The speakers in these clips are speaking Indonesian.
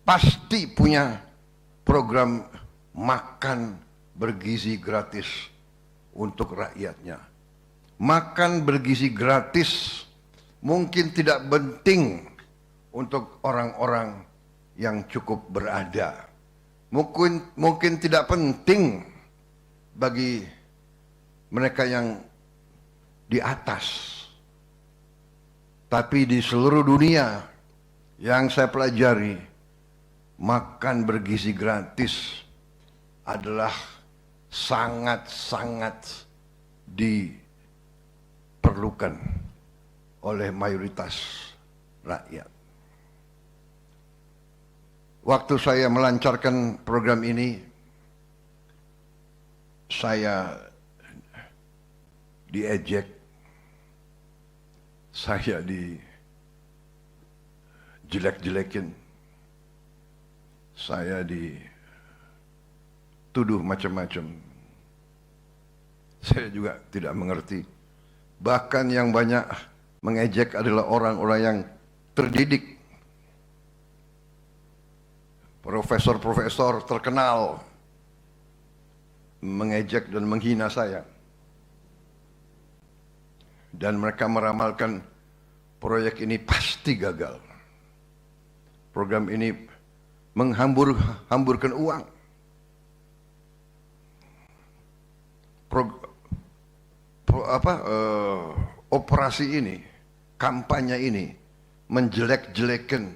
pasti punya program makan bergizi gratis untuk rakyatnya. Makan bergizi gratis mungkin tidak penting untuk orang-orang yang cukup berada. Mungkin tidak penting bagi mereka yang di atas. Tapi di seluruh dunia yang saya pelajari, makan bergizi gratis adalah sangat-sangat diperlukan oleh mayoritas rakyat. Waktu saya melancarkan program ini, saya diejek, saya dijelek-jelekin, saya dituduh macam-macam. Saya juga tidak mengerti. Bahkan yang banyak mengejek adalah orang-orang yang terdidik. Profesor-profesor terkenal mengejek dan menghina saya. Dan mereka meramalkan proyek ini pasti gagal. Program ini menghamburkan uang. Operasi ini, kampanye ini menjelek-jelekan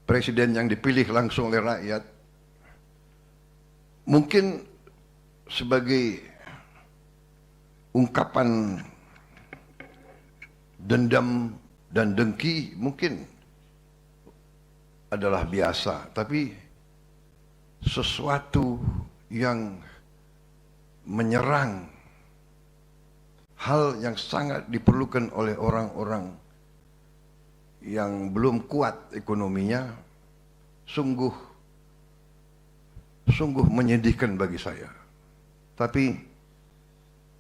presiden yang dipilih langsung oleh rakyat, mungkin sebagai ungkapan dendam dan dengki mungkin adalah biasa, tapi sesuatu yang menyerang hal yang sangat diperlukan oleh orang-orang yang belum kuat ekonominya, sungguh menyedihkan bagi saya. Tapi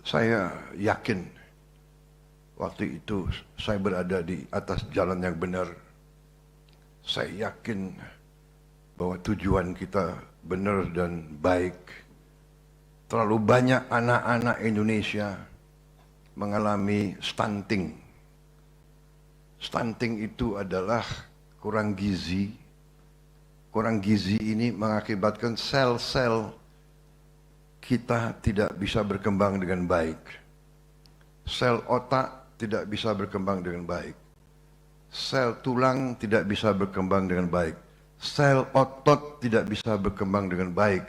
saya yakin waktu itu saya berada di atas jalan yang benar. Saya yakin bahwa tujuan kita benar dan baik. Terlalu banyak anak-anak Indonesia mengalami stunting. Stunting itu adalah kurang gizi. Kurang gizi ini mengakibatkan sel-sel kita tidak bisa berkembang dengan baik. Sel otak tidak bisa berkembang dengan baik. Sel tulang tidak bisa berkembang dengan baik. Sel otot tidak bisa berkembang dengan baik.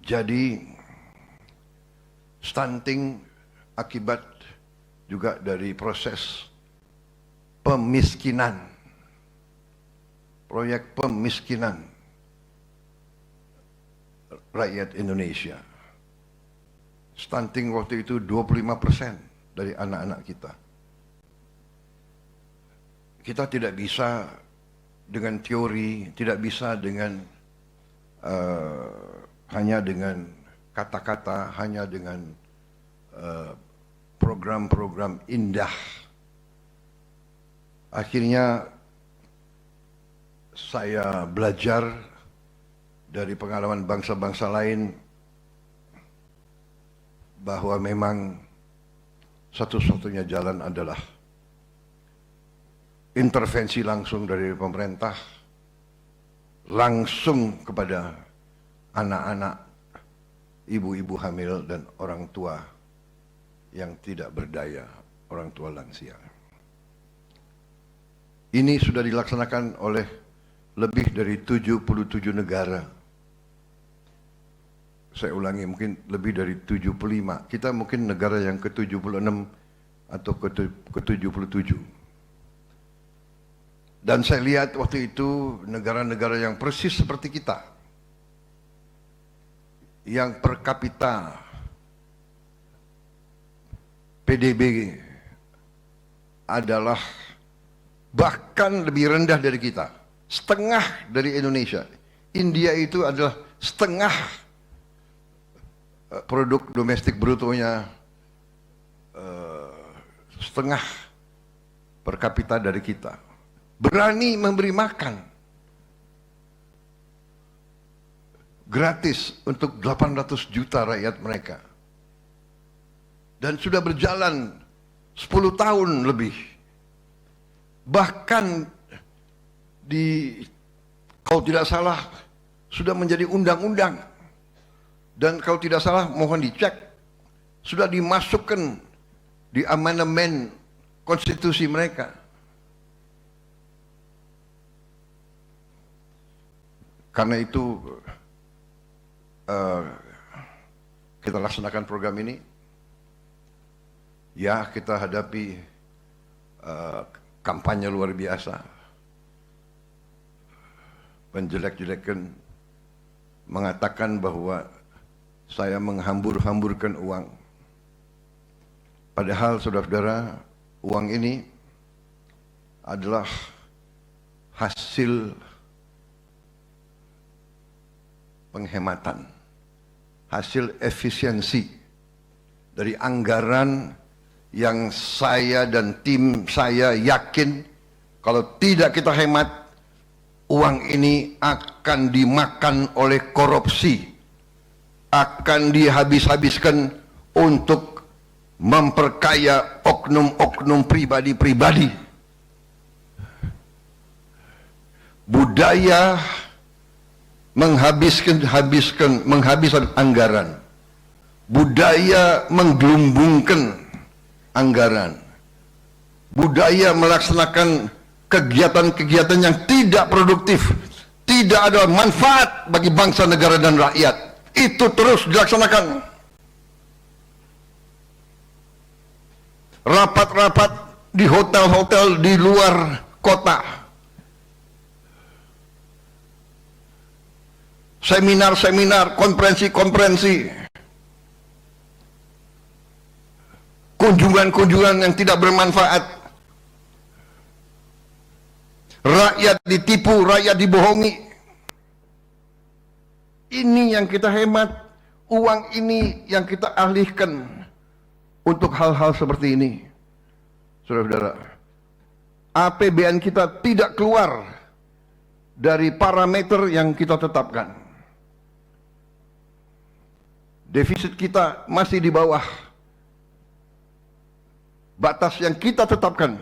Jadi stunting akibat juga dari proses pemiskinan. Proyek pemiskinan rakyat Indonesia. Stunting waktu itu 25% dari anak-anak kita. Kita tidak bisa dengan teori, tidak bisa dengan hanya dengan kata-kata, hanya dengan program-program indah. Akhirnya saya belajar dari pengalaman bangsa-bangsa lain bahwa memang satu-satunya jalan adalah intervensi langsung dari pemerintah, langsung kepada anak-anak, ibu-ibu hamil dan orang tua yang tidak berdaya, orang tua lansia. Ini sudah dilaksanakan oleh lebih dari 77 negara. Saya ulangi, mungkin lebih dari 75. Kita mungkin negara yang ke-76 atau ke-77. Dan saya lihat waktu itu negara-negara yang persis seperti kita, yang per kapita PDB adalah bahkan lebih rendah dari kita, setengah dari Indonesia. India itu adalah setengah produk domestik brutonya, setengah per kapita dari kita. Berani memberi makan gratis untuk 800 juta rakyat mereka. Dan sudah berjalan 10 tahun lebih. Bahkan kalau tidak salah sudah menjadi undang-undang. Dan kalau tidak salah mohon dicek, sudah dimasukkan di amandemen konstitusi mereka. Karena itu kita laksanakan program ini. Ya, kita hadapi kampanye luar biasa, menjelek-jelekan, mengatakan bahwa saya menghambur-hamburkan uang. Padahal saudara-saudara, uang ini adalah hasil penghematan, hasil efisiensi dari anggaran yang saya dan tim saya yakin kalau tidak kita hemat, uang ini akan dimakan oleh korupsi, akan dihabis-habiskan untuk memperkaya oknum-oknum pribadi-pribadi. Budaya menghabiskan anggaran, budaya menggelumbungkan anggaran, budaya melaksanakan kegiatan-kegiatan yang tidak produktif, tidak ada manfaat bagi bangsa, negara, dan rakyat. Itu terus dilaksanakan. Rapat-rapat di hotel-hotel di luar kota, seminar-seminar, konferensi-konferensi, kunjungan-kunjungan yang tidak bermanfaat. Rakyat ditipu, rakyat dibohongi. Ini yang kita hemat, uang ini yang kita alihkan untuk hal-hal seperti ini. Saudara-saudara, APBN kita tidak keluar dari parameter yang kita tetapkan. Defisit kita masih di bawah batas yang kita tetapkan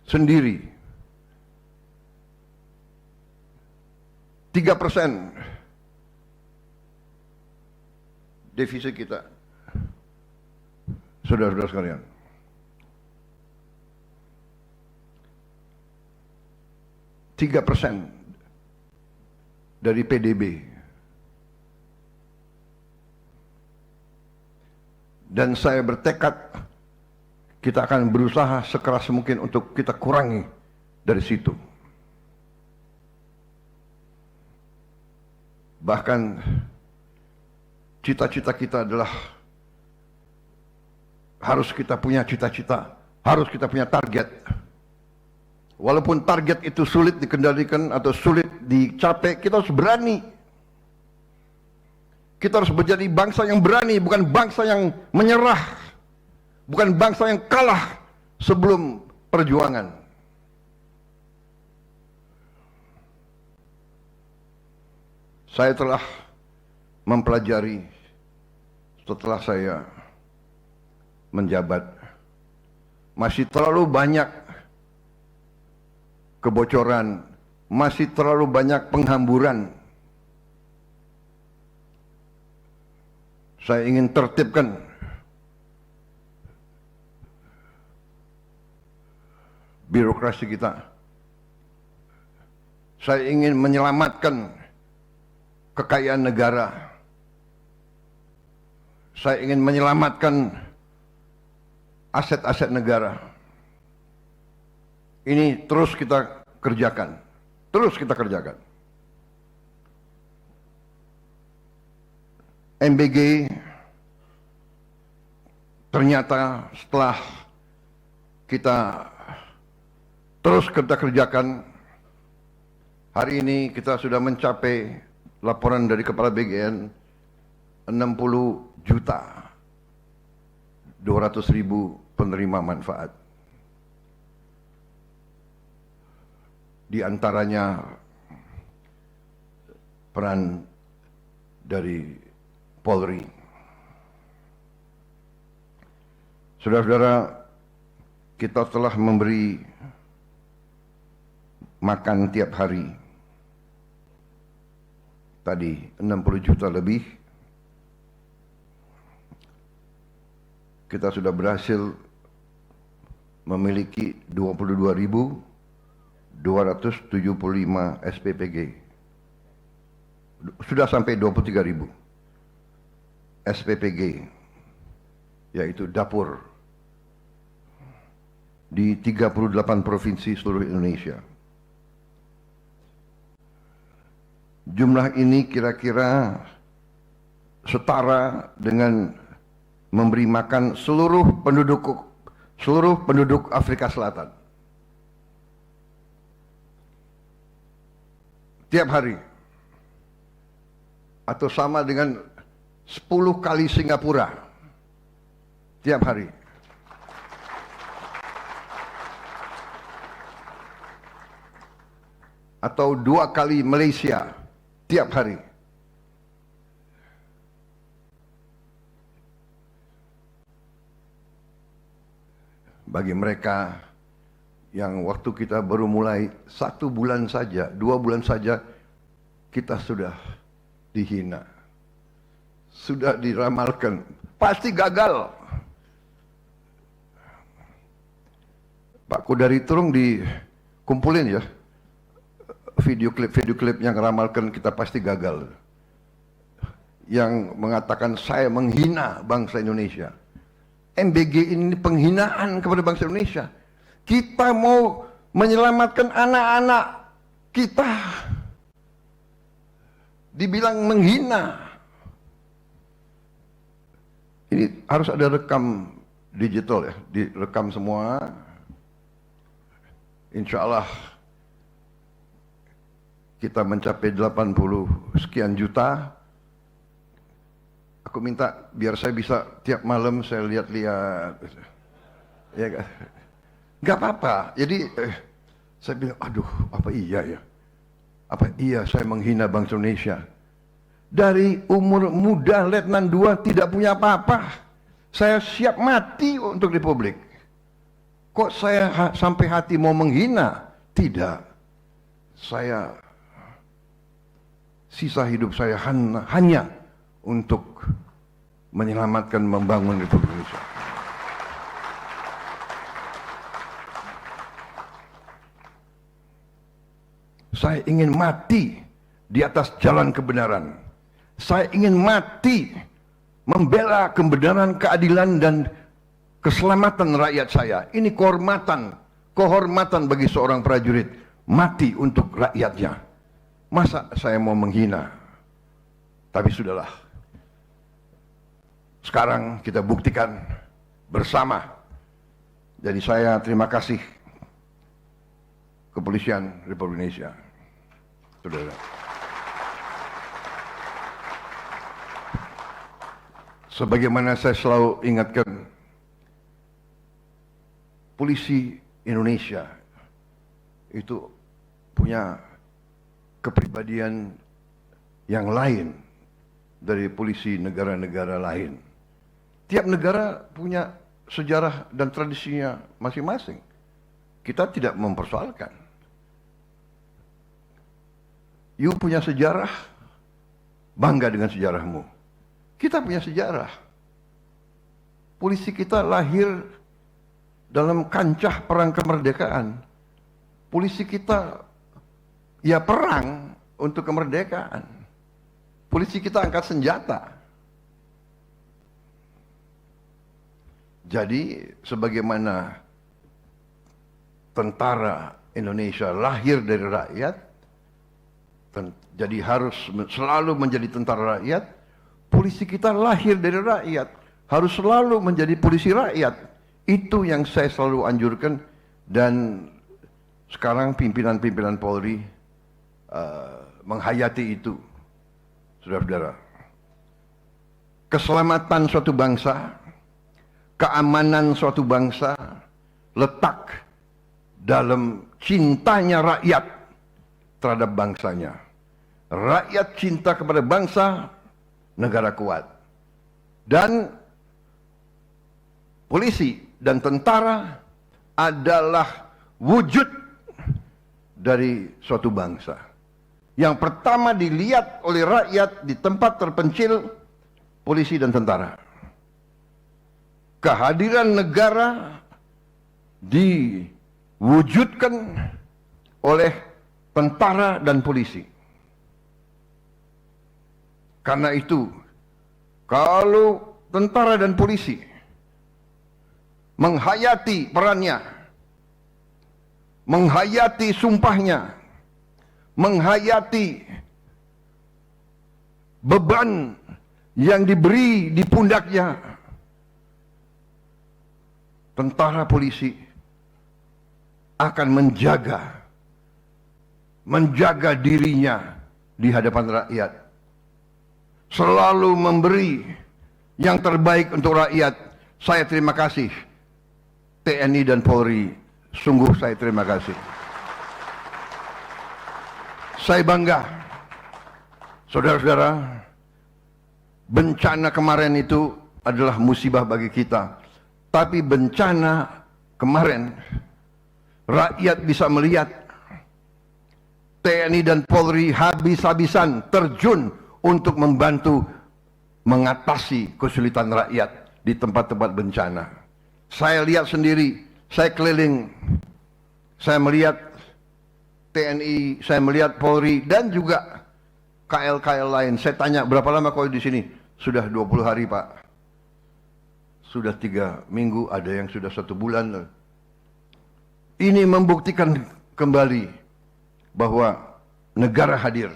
sendiri. 3% defisit kita. Saudara-saudara sekalian, %3 dari PDB. Dan saya bertekad kita akan berusaha sekeras mungkin untuk kita kurangi dari situ. Bahkan cita-cita kita adalah harus kita punya cita-cita, harus kita punya target. Walaupun target itu sulit dikendalikan atau sulit dicapai, kita harus berani. Kita harus menjadi bangsa yang berani, bukan bangsa yang menyerah, bukan bangsa yang kalah sebelum perjuangan. Saya telah mempelajari setelah saya menjabat, masih terlalu banyak kebocoran, masih terlalu banyak penghamburan. Saya ingin tertibkan birokrasi kita. Saya ingin menyelamatkan kekayaan negara. Saya ingin menyelamatkan aset-aset negara. Ini terus kita kerjakan. Terus kita kerjakan. MBG ternyata setelah kita terus kita kerjakan, hari ini kita sudah mencapai laporan dari Kepala BGN 60.200.000 penerima manfaat. di antaranya peran dari Polri. Saudara-saudara, kita telah memberi makan tiap hari. Tadi 60 juta lebih. Kita sudah berhasil memiliki 22.275 SPPG. Sudah sampai 23.000 SPPG, yaitu dapur di 38 provinsi seluruh Indonesia. Jumlah ini kira-kira setara dengan memberi makan seluruh penduduk Afrika Selatan. Tiap hari. Atau sama dengan 10 kali Singapura. Tiap hari. Atau 2 kali Malaysia. Tiap hari. Bagi mereka yang waktu kita baru mulai 1 bulan saja, 2 bulan saja, kita sudah dihina. Sudah diramalkan. Pasti gagal. Pak Kodari tolong dikumpulin ya. Video klip yang ramalkan kita pasti gagal. Yang mengatakan saya menghina bangsa Indonesia. MBG ini penghinaan kepada bangsa Indonesia. Kita mau menyelamatkan anak-anak kita. Dibilang menghina. Ini harus ada rekam digital ya. Direkam semua. Insya Allah kita mencapai 80 sekian juta. Aku minta biar saya bisa tiap malam saya lihat-lihat. Ya kan? Gak apa-apa. Jadi saya bilang, aduh, apa iya ya? Apa iya saya menghina bangsa Indonesia? Dari umur muda Letnan 2 tidak punya apa-apa. Saya siap mati untuk Republik. Kok saya sampai hati mau menghina? Tidak. Saya sisa hidup saya hanya untuk menyelamatkan, membangun Republik Indonesia. Saya ingin mati di atas jalan kebenaran. Saya ingin mati membela kebenaran, keadilan, dan keselamatan rakyat saya. Ini kehormatan bagi seorang prajurit. Mati untuk rakyatnya. Masa saya mau menghina? Tapi sudahlah. Sekarang kita buktikan bersama. Jadi saya terima kasih Kepolisian Republik Indonesia. Saudara. Sebagaimana saya selalu ingatkan, polisi Indonesia itu punya kepribadian yang lain dari polisi negara-negara lain. Tiap negara punya sejarah dan tradisinya masing-masing. Kita tidak mempersoalkan. You punya sejarah, bangga dengan sejarahmu. Kita punya sejarah. Polisi kita lahir dalam kancah perang kemerdekaan. Polisi kita ya perang untuk kemerdekaan. Polisi kita angkat senjata. Jadi sebagaimana tentara Indonesia lahir dari rakyat, jadi harus selalu menjadi tentara rakyat. Polisi kita lahir dari rakyat, harus selalu menjadi polisi rakyat. Itu yang saya selalu anjurkan, dan sekarang pimpinan-pimpinan Polri menghayati itu. Saudara-saudara, keselamatan suatu bangsa, keamanan suatu bangsa letak dalam cintanya rakyat terhadap bangsanya. Rakyat cinta kepada bangsa, negara kuat. Dan polisi dan tentara adalah wujud dari suatu bangsa. Yang pertama dilihat oleh rakyat di tempat terpencil, polisi dan tentara. Kehadiran negara diwujudkan oleh tentara dan polisi. Karena itu, kalau tentara dan polisi menghayati perannya, menghayati sumpahnya, menghayati beban yang diberi di pundaknya, tentara polisi akan menjaga dirinya di hadapan rakyat. Selalu memberi yang terbaik untuk rakyat. Saya terima kasih TNI dan Polri. Sungguh saya terima kasih. Saya bangga, saudara-saudara, bencana kemarin itu adalah musibah bagi kita. Tapi bencana kemarin, rakyat bisa melihat TNI dan Polri habis-habisan terjun untuk membantu mengatasi kesulitan rakyat di tempat-tempat bencana. Saya lihat sendiri, saya keliling, saya melihat TNI, saya melihat Polri, dan juga KL-KL lain. Saya tanya, berapa lama kau di sini? Sudah 20 hari, Pak. Sudah 3 minggu, ada yang sudah 1 bulan. Ini membuktikan kembali bahwa negara hadir.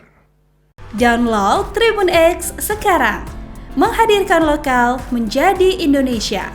Download Tribun X sekarang, menghadirkan lokal menjadi Indonesia.